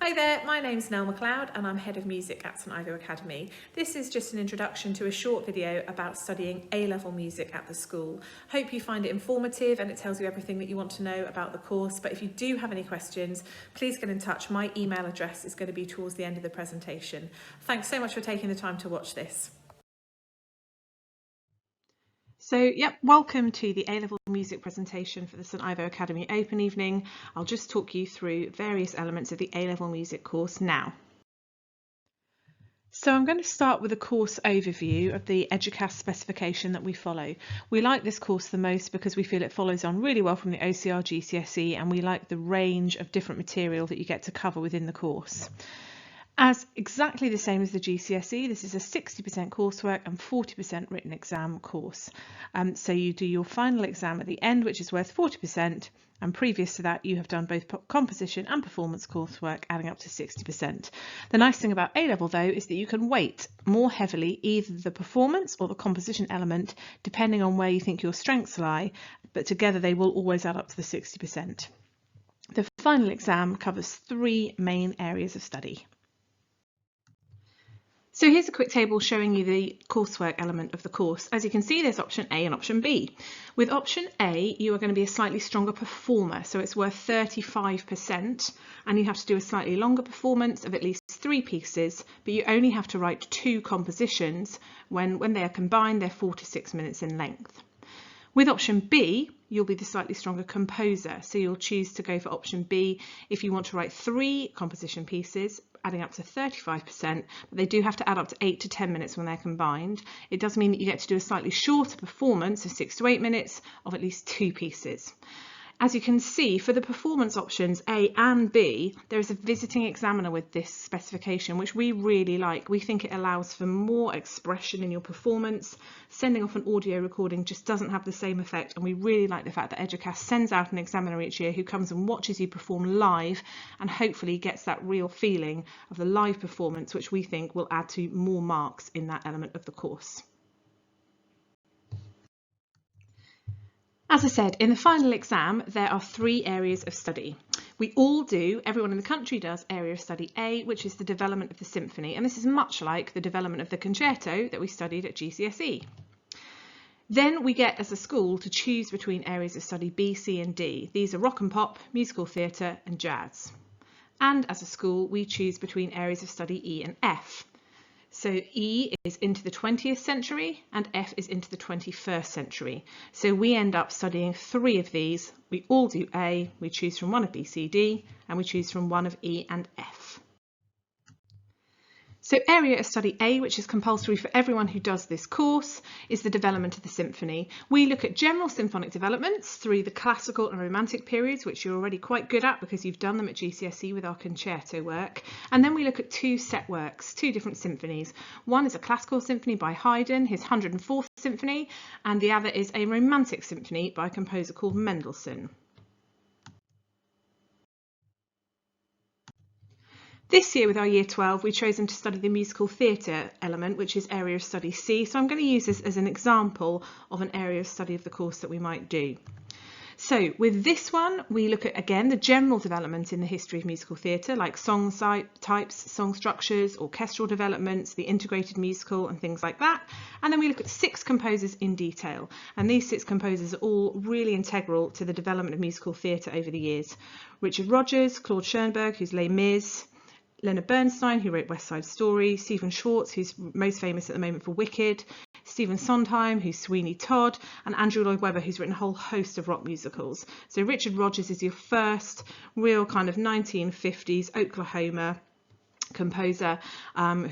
Hi there, my name's Nell MacLeod and I'm Head of Music at St Ivo Academy. This is just an introduction to a short video about studying A-level music at the school. Hope you find it informative and it tells you everything that you want to know about the course, but if you do have any questions, please get in touch. My email address is going to be towards the end of the presentation. Thanks so much for taking the time to watch this. So, welcome to the A-level music presentation for the St Ivo Academy Open Evening. I'll just talk you through various elements of the A-level music course now. So I'm going to start with a course overview of the EDUCAS specification that we follow. We like this course the most because we feel it follows on really well from the OCR GCSE, and we like the range of different material that you get to cover within the course. As exactly the same as the GCSE, this is a 60% coursework and 40% written exam course. So you do your final exam at the end, which is worth 40%, and previous to that you have done both composition and performance coursework, adding up to 60%. The nice thing about A-level though is that you can weight more heavily either the performance or the composition element, depending on where you think your strengths lie, but together they will always add up to the 60%. The final exam covers three main areas of study. So here's a quick table showing you the coursework element of the course. As you can see, there's option A and option B. With option A, you are going to be a slightly stronger performer, so it's worth 35%, and you have to do a slightly longer performance of at least 3 pieces, but you only have to write 2 compositions. When they are combined, they're 4 to 6 minutes in length. With option B, you'll be the slightly stronger composer, so you'll choose to go for option B if you want to write 3 composition pieces, adding up to 35%, but they do have to add up to 8 to 10 minutes when they're combined. It does mean that you get to do a slightly shorter performance of 6 to 8 minutes of at least 2 pieces. As you can see, for the performance options A and B, there is a visiting examiner with this specification, which we really like. We think it allows for more expression in your performance. Sending off an audio recording just doesn't have the same effect, and we really like the fact that EDUCAS sends out an examiner each year who comes and watches you perform live and hopefully gets that real feeling of the live performance, which we think will add to more marks in that element of the course. As I said, in the final exam, there are 3 areas of study. Everyone in the country does area of study A, which is the development of the symphony, and this is much like the development of the concerto that we studied at GCSE. Then we get, as a school, to choose between areas of study B, C and D. These are rock and pop, musical theatre and jazz. And as a school, we choose between areas of study E and F. So E is into the 20th century and F is into the 21st century. So we end up studying 3 of these. We all do A, we choose from one of B, C, D, and we choose from one of E and F. So area of study A, which is compulsory for everyone who does this course, is the development of the symphony. We look at general symphonic developments through the classical and romantic periods, which you're already quite good at because you've done them at GCSE with our concerto work. And then we look at 2 set works, 2 different symphonies. One is a classical symphony by Haydn, his 104th symphony, and the other is a romantic symphony by a composer called Mendelssohn. This year with our Year 12, we've chosen to study the musical theatre element, which is area of study C. So I'm going to use this as an example of an area of study of the course that we might do. So with this one, we look at, again, the general development in the history of musical theatre, like song types, song structures, orchestral developments, the integrated musical and things like that. And then we look at 6 composers in detail. And these 6 composers are all really integral to the development of musical theatre over the years. Richard Rodgers, Claude Schoenberg, who's Les Mis, Leonard Bernstein, who wrote West Side Story, Stephen Schwartz, who's most famous at the moment for Wicked, Stephen Sondheim, who's Sweeney Todd, and Andrew Lloyd Webber, who's written a whole host of rock musicals. So Richard Rodgers is your first real kind of 1950s Oklahoma composer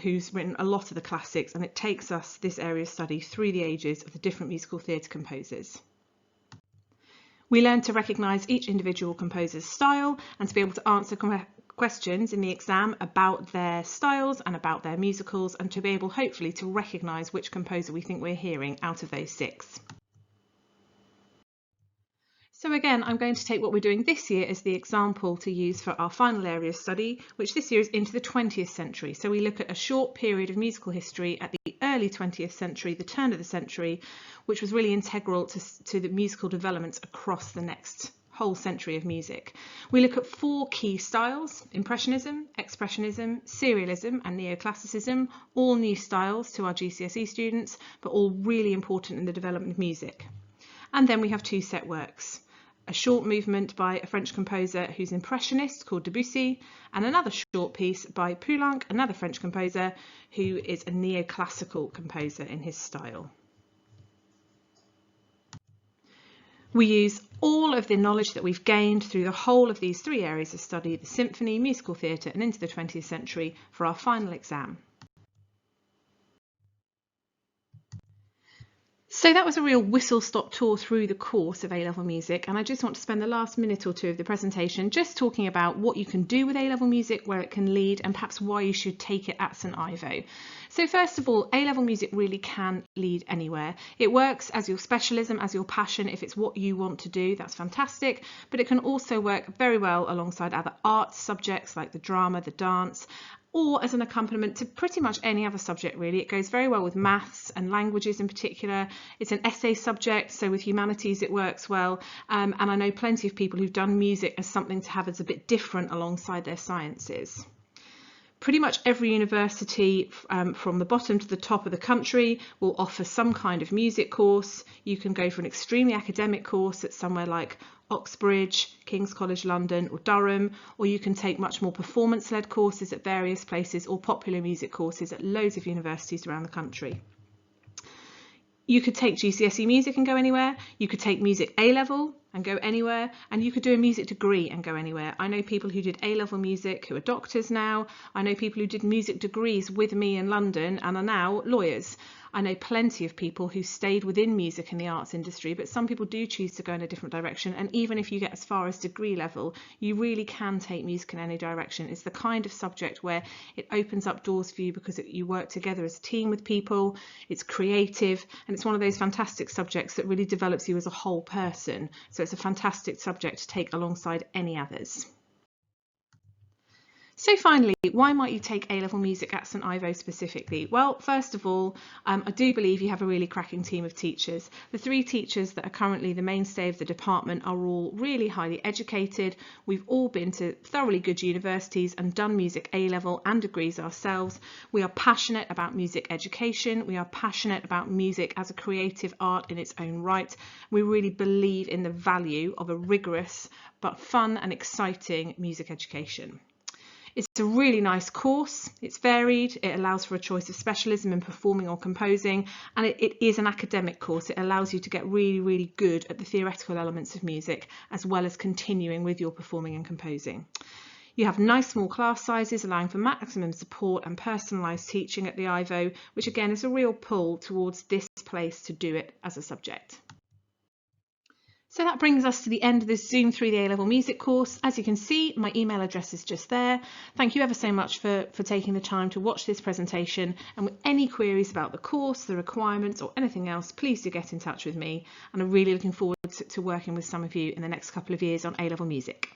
who's written a lot of the classics, and it takes us, this area of study, through the ages of the different musical theatre composers. We learn to recognise each individual composer's style and to be able to answer questions in the exam about their styles and about their musicals, and to be able hopefully to recognise which composer we think we're hearing out of those 6. So again, I'm going to take what we're doing this year as the example to use for our final area of study, which this year is into the 20th century. So we look at a short period of musical history at the early 20th century, the turn of the century, which was really integral to the musical developments across the next whole century of music. We look at 4 key styles: Impressionism, Expressionism, Serialism and Neoclassicism, all new styles to our GCSE students, but all really important in the development of music. And then we have 2 set works: a short movement by a French composer who's impressionist called Debussy, and another short piece by Poulenc, another French composer who is a neoclassical composer in his style. We use all of the knowledge that we've gained through the whole of these 3 areas of study, the symphony, musical theatre and into the 20th century, for our final exam. So that was a real whistle-stop tour through the course of A-level music, and I just want to spend the last minute or 2 of the presentation just talking about what you can do with A-level music, where it can lead, and perhaps why you should take it at St Ivo. So first of all, A-level music really can lead anywhere. It works as your specialism, as your passion. If it's what you want to do, that's fantastic, but it can also work very well alongside other arts subjects like the drama, the dance, or as an accompaniment to pretty much any other subject really. It goes very well with maths and languages in particular. It's an essay subject, so with humanities it works well, and I know plenty of people who've done music as something to have as a bit different alongside their sciences. Pretty much every university from the bottom to the top of the country will offer some kind of music course. You can go for an extremely academic course at somewhere like Oxbridge, King's College London or Durham, or you can take much more performance-led courses at various places, or popular music courses at loads of universities around the country. You could take GCSE music and go anywhere. You could take music A-level and go anywhere, and you could do a music degree and go anywhere. I know people who did A-level music who are doctors now. I know people who did music degrees with me in London and are now lawyers. I know plenty of people who stayed within music and the arts industry, but some people do choose to go in a different direction, and even if you get as far as degree level, you really can take music in any direction. It's the kind of subject where it opens up doors for you because you work together as a team with people, it's creative, and it's one of those fantastic subjects that really develops you as a whole person. So it's a fantastic subject to take alongside any others. So finally, why might you take A-level music at St Ivo specifically? Well, first of all, I do believe you have a really cracking team of teachers. The 3 teachers that are currently the mainstay of the department are all really highly educated. We've all been to thoroughly good universities and done music A-level and degrees ourselves. We are passionate about music education. We are passionate about music as a creative art in its own right. We really believe in the value of a rigorous but fun and exciting music education. It's a really nice course, it's varied, it allows for a choice of specialism in performing or composing, and it is an academic course. It allows you to get really, really good at the theoretical elements of music, as well as continuing with your performing and composing. You have nice small class sizes, allowing for maximum support and personalised teaching at the Ivo, which again is a real pull towards this place to do it as a subject. So that brings us to the end of this Zoom through the A-level music course. As you can see, my email address is just there. Thank you ever so much for taking the time to watch this presentation, and with any queries about the course, the requirements or anything else, please do get in touch with me, and I'm really looking forward to working with some of you in the next couple of years on A-level music.